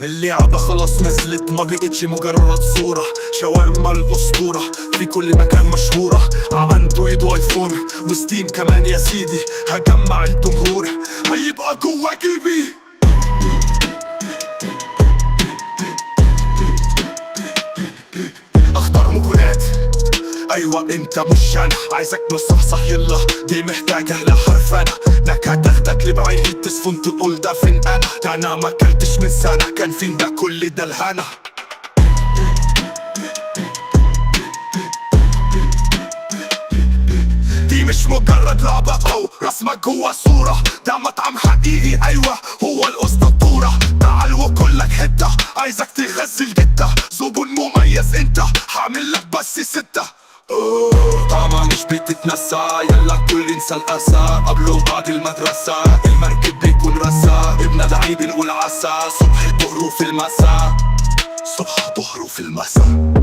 اللعبة خلاص نزلت ما بقتش مجرد صورة، شاورما الأسطورة في كل مكان مشهورة. عنده ايده ايفون وستيم كمان يا سيدي، هجمع الجمهور هيبقى جوا جيبي. اختار مكونات، ايوه انت مش انا، عايزك مصحصح يلا دي محتاجة لحرفنة. نكهة تاخدك لبعيد تصفن تقول ده فين انا، ده انا ما اكلتش من سنة كان فين ده كل ده الهنا. دي مش مجرد لعبة او رسمة جوا صورة، ده مطعم حقيقي ايوه هو الاسطورة. تعال وكلك حتة عايزك تغزل جدة، زبون مميز انت هعمل لك بس 6. طعمة مش بتتنسى، يلا كل انسى الاسى. قبل وبعد المدرسة المركب بيكون رسا، ابن لعيب نقول عسى. صبح ظهر وفي المساء، صبح ظهر وفي المساء.